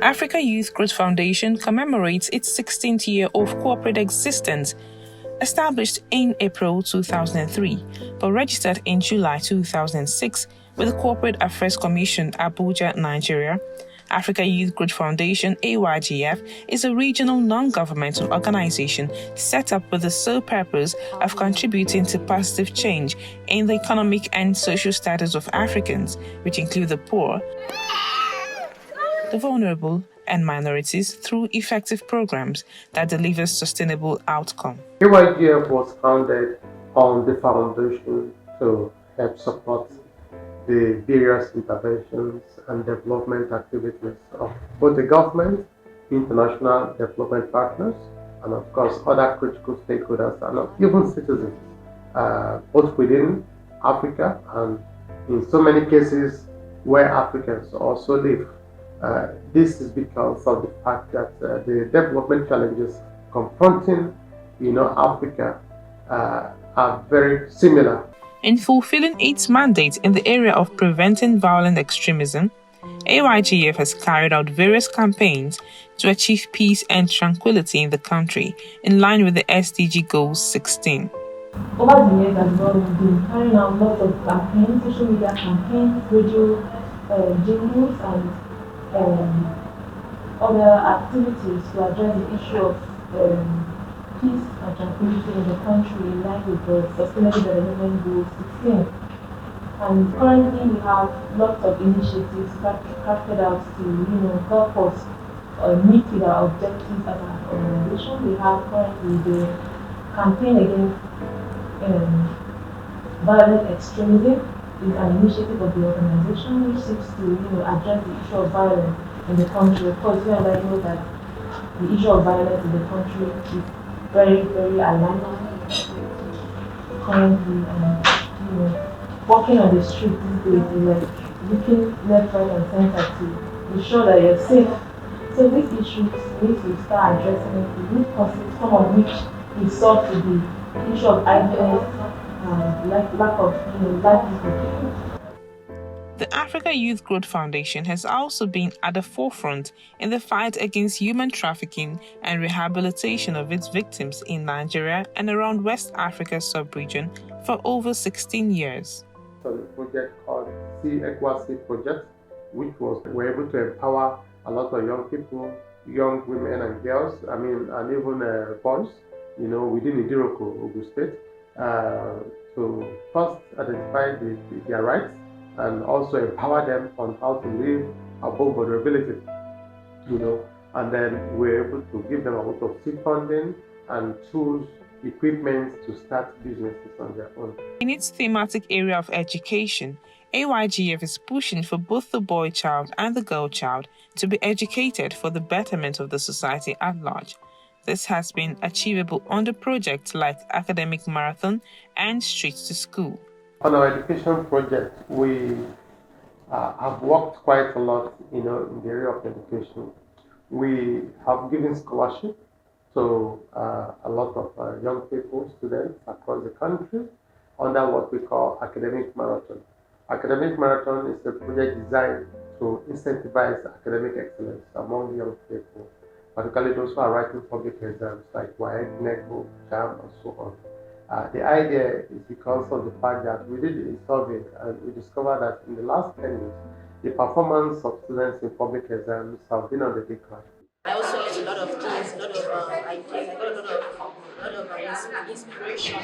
Africa Youth Growth Foundation commemorates its 16th year of corporate existence, established in April 2003, but registered in July 2006 with the Corporate Affairs Commission, Abuja, Nigeria. Africa Youth Growth Foundation, Aygf, is a regional non-governmental organization set up with the sole purpose of contributing to positive change in the economic and social status of Africans, which include the poor, the vulnerable, and minorities through effective programs that deliver sustainable outcome. Aygf was founded on the foundation to help support the various interventions and development activities of both the government, international development partners, and of course other critical stakeholders and even citizens, both within Africa and in so many cases where Africans also live. This is because of the fact that the development challenges confronting, Africa are very similar. In fulfilling its mandate in the area of preventing violent extremism, Aygf has carried out various campaigns to achieve peace and tranquility in the country, in line with the SDG Goals 16. Over the years as well, we've been carrying out lots of campaigns, social media campaigns, radio jingles, and other activities to address the issue of peace and tranquility in the country in line with the Sustainable Development Goal 16. And currently we have lots of initiatives crafted out to help us meet with our objectives as an organization. We have currently the campaign against violent extremism is an initiative of the organization which seeks to address the issue of violence in the country. Of course, you and I know that the issue of violence in the country is very, very alarming. Currently, walking on the street these days is like looking left, right, and center to be sure that you're safe. So these issues need to start addressing it. The root causes, some of which we saw to be the issue of idleness, lack of livelihood. The Africa Youth Growth Foundation has also been at the forefront in the fight against human trafficking and rehabilitation of its victims in Nigeria and around West Africa sub-region for over 16 years. So the project called Aygf project, which we're able to empower a lot of young people, young women and girls, and even boys, within Idiroko, Ogun State, to first identify their rights and also empower them on how to live above vulnerability, and then we're able to give them a lot of seed funding and tools, equipment to start businesses on their own. In its thematic area of education, Aygf is pushing for both the boy child and the girl child to be educated for the betterment of the society at large. This has been achievable under projects like Academic Marathon and Streets to School. On our education project, we have worked quite a lot, in the area of education. We have given scholarship to a lot of young people, students across the country under what we call Academic Marathon. Academic Marathon is a project designed to incentivize academic excellence among young people, particularly those who are writing public exams like WAEC, NECO, JAM, and so on. The idea is because of the fact that we did a survey and we discovered that in the last 10 years, the performance of students in public exams have been on the decline. I also learned a lot of things, a lot of ideas. I got a lot of inspiration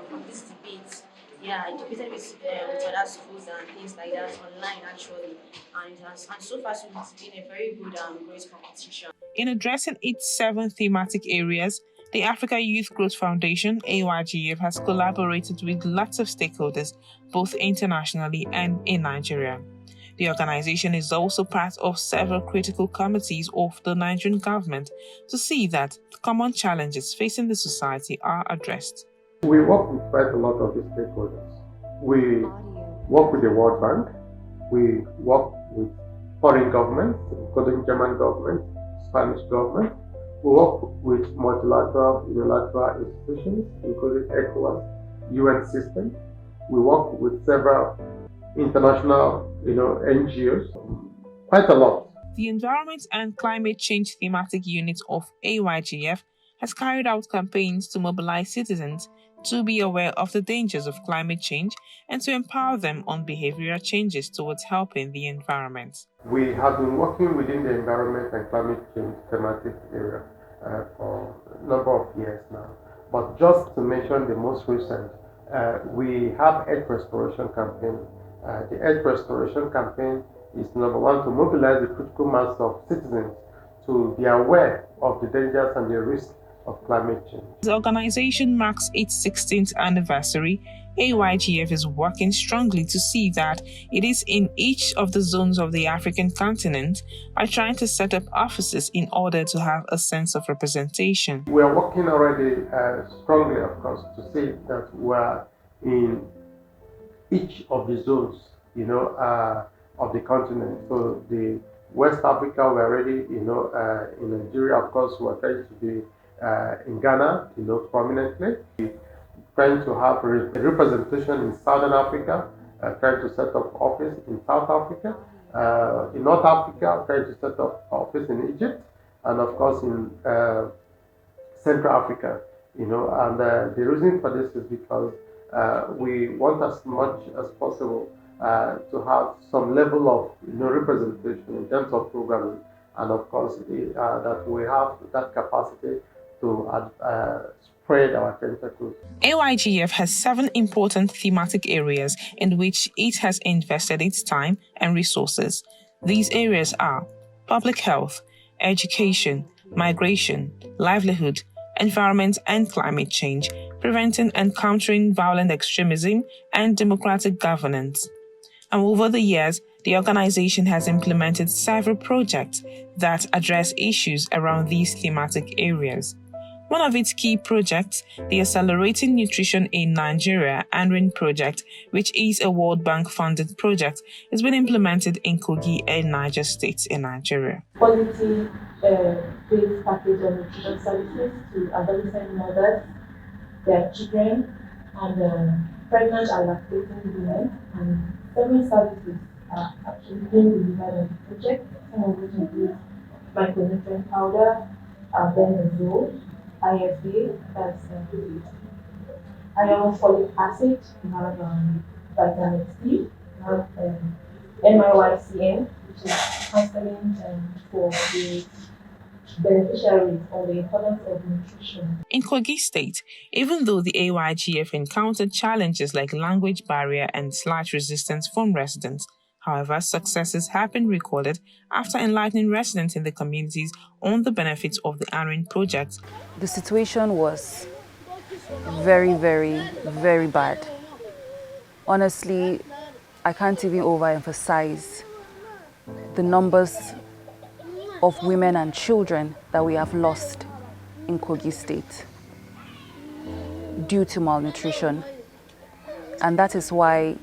from this debate. Yeah, I debated with other schools and things like that online actually, and so far so it's been a very good great competition. In addressing its 7 thematic areas, the Africa Youth Growth Foundation, Aygf, has collaborated with lots of stakeholders, both internationally and in Nigeria. The organization is also part of several critical committees of the Nigerian government to see that common challenges facing the society are addressed. We work with quite a lot of these stakeholders. We work with the World Bank, we work with foreign governments, including German government, Spanish government. We work with multilateral, unilateral institutions, including ECOWAS, UN system. We work with several international, NGOs, quite a lot. The Environment and Climate Change Thematic Unit of Aygf has carried out campaigns to mobilize citizens to be aware of the dangers of climate change and to empower them on behavioral changes towards helping the environment. We have been working within the environment and climate change thematic area for a number of years now. But just to mention the most recent, we have Earth Restoration Campaign. The Earth Restoration Campaign is number one, to mobilize the critical mass of citizens to be aware of the dangers and the risks of climate change. The organization marks its 16th anniversary. Aygf is working strongly to see that it is in each of the zones of the African continent by trying to set up offices in order to have a sense of representation. We are working already strongly, of course, to see that we are in each of the zones, of the continent. So the West Africa, we're already, in Nigeria, of course, we're trying to be in Ghana, prominently. We're trying to have a representation in Southern Africa, trying to set up office in South Africa. In North Africa, trying to set up office in Egypt, and of course in Central Africa. And the reason for this is because we want as much as possible to have some level of representation in terms of programming, and of course that we have that capacity to spread our tentacles. Aygf has 7 important thematic areas in which it has invested its time and resources. These areas are public health, education, migration, livelihood, environment and climate change, preventing and countering violent extremism, and democratic governance. And over the years, the organization has implemented several projects that address issues around these thematic areas. One of its key projects, the Accelerating Nutrition in Nigeria ANRIN project, which is a World Bank funded project, is being implemented in Kogi and Niger states in Nigeria. Quality-based package of nutrition services to adolescent mothers, their children, and pregnant and lactating women, and several services are actually being delivered on the project, some of which include micronutrient powder, benzone, IFA, that's iron folic acid, we have vitamin C, we have MIYCN, which is counseling for the beneficiaries on the importance of nutrition. In Kogi State, even though the Aygf encountered challenges like language barrier and slight resistance from residents, however, successes have been recorded after enlightening residents in the communities on the benefits of the ANRIN project. The situation was very, very, very bad. Honestly, I can't even overemphasize the numbers of women and children that we have lost in Kogi State due to malnutrition. And that is why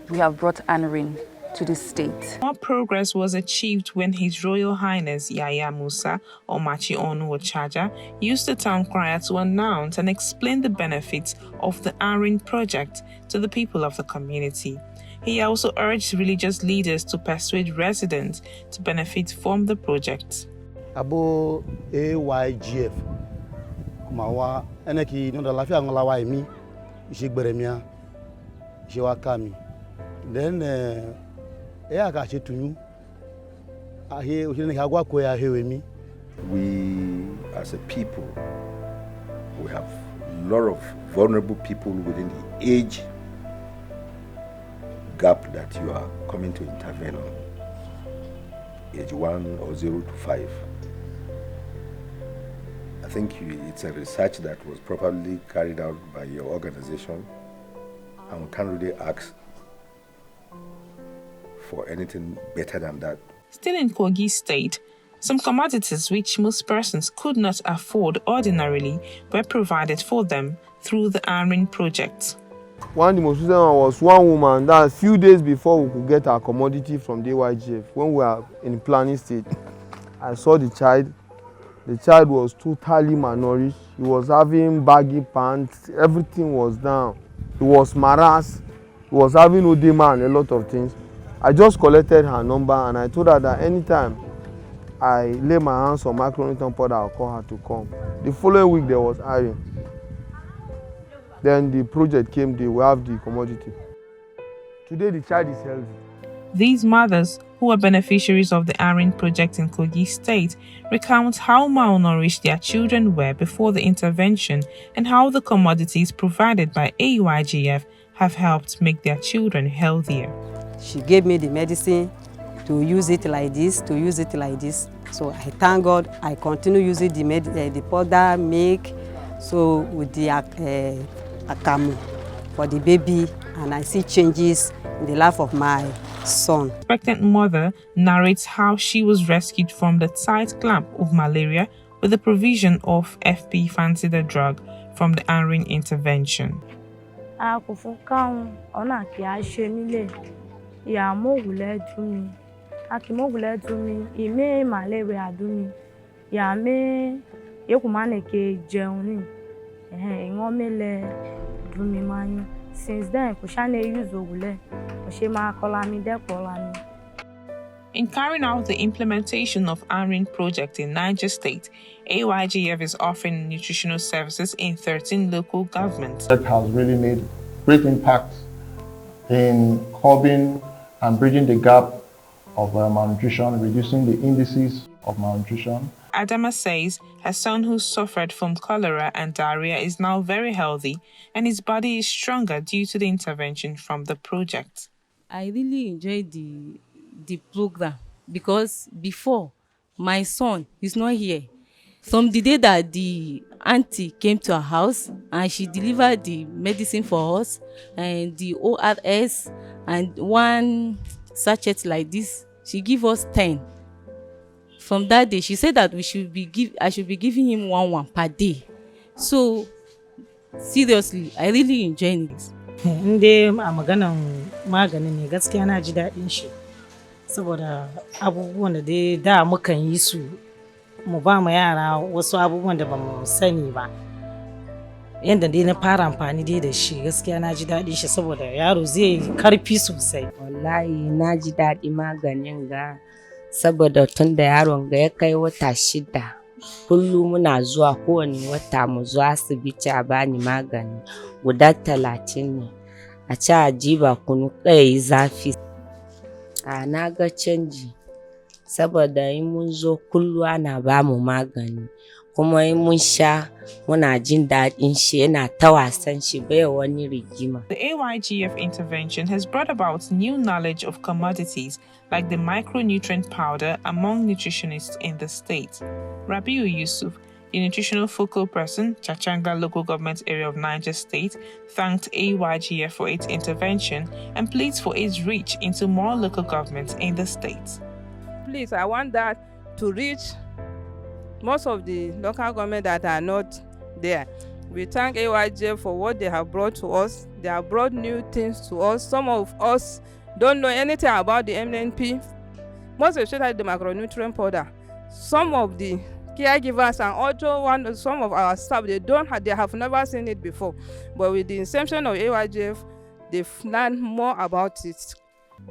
we have brought ANRIN to the state. More progress was achieved when His Royal Highness Yaya Musa Omachi Onu Ochaja used the town crier to announce and explain the benefits of the ANRIN project to the people of the community. He also urged religious leaders to persuade residents to benefit from the project. Abo Aygf kumawa eneki no da lafia ngolawa emi ishigberemia ishewakami then aka chetunyu ahe ohine hagwa ko ya hewemi. We as a people, we have a lot of vulnerable people within the age gap that you are coming to intervene on, age 1 or 0 to 5. I think it's a research that was properly carried out by your organization, and we can't really ask for anything better than that. Still in Kogi State, some commodities which most persons could not afford ordinarily were provided for them through the ANRIN project. One of the most recent one was one woman that a few days before we could get our commodity from the Aygf, when we were in the planning stage. I saw the child. The child was totally malnourished. He was having baggy pants. Everything was down. He was harassed. He was having edema and a lot of things. I just collected her number and I told her that anytime I lay my hands on micronutrient powder, I'll call her to come. The following week there was iron. Then the project came, we have the commodity. Today the child is healthy. These mothers, who are beneficiaries of the Iron project in Kogi State, recount how malnourished their children were before the intervention and how the commodities provided by Aygf have helped make their children healthier. She gave me the medicine to use it like this, to use it like this. So I thank God I continue using the powder milk, so with the akamu for the baby, and I see changes in the life of my son. The expectant mother narrates how she was rescued from the tight clamp of malaria with the provision of FP Fancy the drug from the Iron intervention. Since then, in carrying out the implementation of Iron project in Niger State, Aygf is offering nutritional services in 13 local governments. That has really made great impact in curbing and bridging the gap of malnutrition, reducing the indices of malnutrition. Adama says her son, who suffered from cholera and diarrhea, is now very healthy and his body is stronger due to the intervention from the project. I really enjoyed the program because before, my son is not here. From the day that the auntie came to our house and she delivered the medicine for us and the ORS and one sachet like this, she gave us 10. From that day, she said that I should be giving him one per day. So seriously, I really enjoy it. Inde a maganan magani ne gaskiya na ji daɗin shi saboda abubuwan da dai da mukan yi su mu ba mu yara wasu abubuwan da ba mu sani ba. Yanda dai na fara amfani dai da shi gaskiya na ji daɗin shi saboda yaro zai karfi sosai. Wallahi na ji daɗi maganin ga saboda tun da yaron ga ya kai wata 6 kullum muna zuwa kowane wata mu zuwa asibiti a bani magani guda 30 ne a ci a jiba kunu kai zafi. Na ga canji saboda in mun zo kullum ana ba mu magani kuma in mun sha muna jin daɗin shi yana ta wasan shi bai wani rigima. The Aygf intervention has brought about new knowledge of commodities like the micronutrient powder among nutritionists in the state. Rabiu Yusuf, the nutritional focal person, Chachanga local government area of Niger State, thanked Aygf for its intervention and pleads for its reach into more local governments in the state. Please, I want that to reach most of the local government that are not there. We thank Aygf for what they have brought to us. They have brought new things to us. Some of us don't know anything about the MNP, most especially the macronutrient powder. Some of the caregivers and also some of our staff, they have never seen it before. But with the inception of Aygf, they've learned more about it.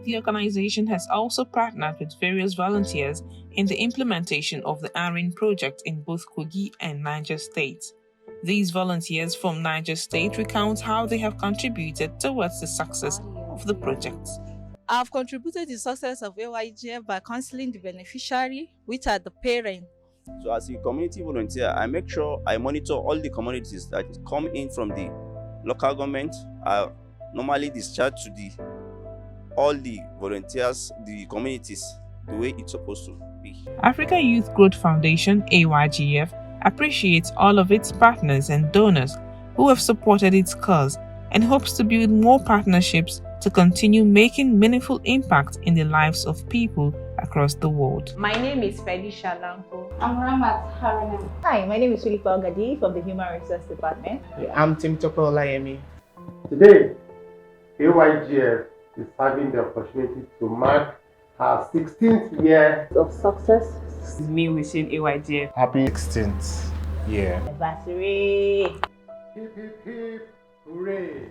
The organization has also partnered with various volunteers in the implementation of the Iron project in both Kogi and Niger State. These volunteers from Niger State recount how they have contributed towards the success of the project. I've contributed to the success of Aygf by counseling the beneficiary, which are the parents. So as a community volunteer, I make sure I monitor all the commodities that come in from the local government. I normally discharge to all the volunteers, the communities, the way it's supposed to be. Africa Youth Growth Foundation, Aygf, appreciates all of its partners and donors who have supported its cause and hopes to build more partnerships to continue making meaningful impact in the lives of people across the world. My name is Felicia Lanko. I'm Ramat Harana. Hi, my name is Philippa Ogadi from the Human Resource Department. I'm Tim Topo Olayemi. Today, Aygf is having the opportunity to mark her 16th year of success. Me wishing Aygf happy 16th year anniversary. Hip, hip, hip, hooray!